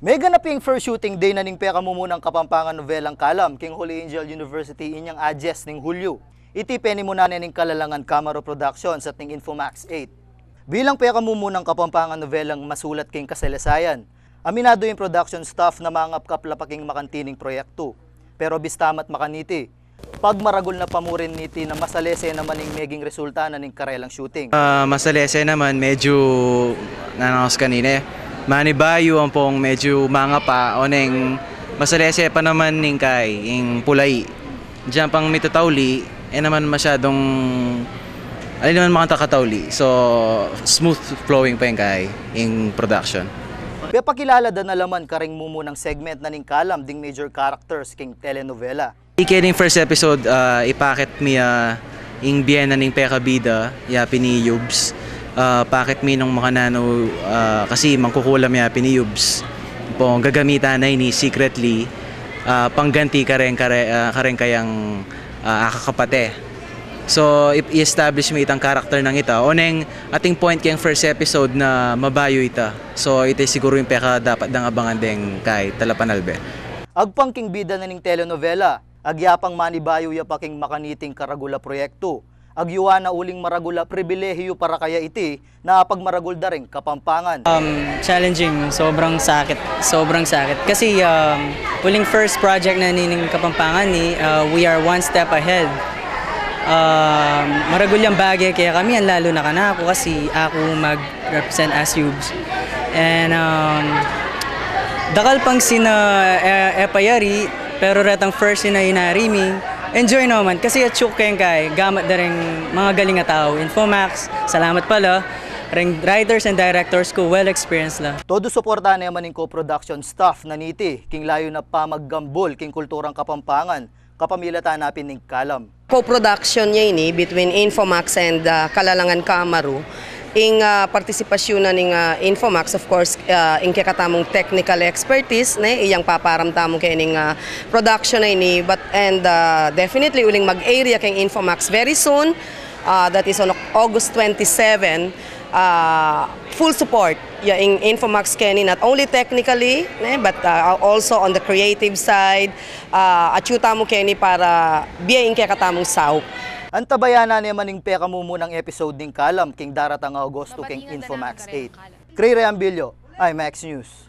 Mega na ping first shooting day na ning peka mo munang kapampangan novelang kalam king Holy Angel University inyang adjes ning Hulyo. Iti peni mo na ning Kalalangan Camaro Productions at ning Infomax 8. Bilang peka mo munang kapampangan novelang masulat king kasaysayan, aminado yung production staff na mangapkap lapaking makantining proyekto. Pero bistamat makaniti, pag maragol na pamurin niti na masalese naman ning meging resulta na ning karelang shooting. Masalese naman medyo nanakas kanina Manibayo ang pong medyo mga pa o neng masalese pa naman ning kay ing pulay. Diyan pang mitatawli naman masyadong alin naman mga takatawli. So smooth flowing pa yung kay ing production. Kaya pakilala da na laman karing mumunang segment na ning kalam ding major characters king telenovela. Ikaling first episode ipakit mi ing biyena ning pekabida ya piniyubs. Pakit mi nung makanano kasi mangkukulam ya piniyubs po gagamitan na ini secretly pangganti karen kayang akakapate. So i-establish mi itang character ng ita oneng ating point kayang first episode na mabayo ita. So ito siguro yung peka dapat dang abangan deng kay Talapanalbe. Agpangking bida na ning telenovela, agyapang manibayo ya paking makaniting karagula proyekto. Agyuwa na uling maragula pribilehiyo para kaya iti na pagmaragul da rin kapampangan. Challenging, sobrang sakit kasi uling first project na nining kapampangan ni we are one step ahead. Maragul yung bagay kaya kami ang lalo na kanako kasi ako mag-represent as Yubs. And dakal pang sina epayari pero retang first sina inarimi. Enjoy naman kasi atsuk kayong kay gamat na rin mga galing na tao. Infomax, salamat pala. Ring writers and directors ko well experienced la. Todo suporta naman ning co-production staff na niti king layo na pamaggambol king kulturang kapampangan kapamilatan napin ning kalam. Co-production niya ini between Infomax and Kalalangan Camaro. Ing partisipasyon na ning Infomax, of course, ing kakatamong technical expertise na iyang paparamtamong kay ning production na ini, and definitely uling mag-area kay Infomax very soon. That is on August 27. Full support ing Infomax kani not only technically but also on the creative side. Atyuta mo kani para biyaing kakatamong sahop. Antabayana naman ning peka mo munang episode ning kalam king daratang Agosto king Infomax 8. Cray Reambilio, IMAX News.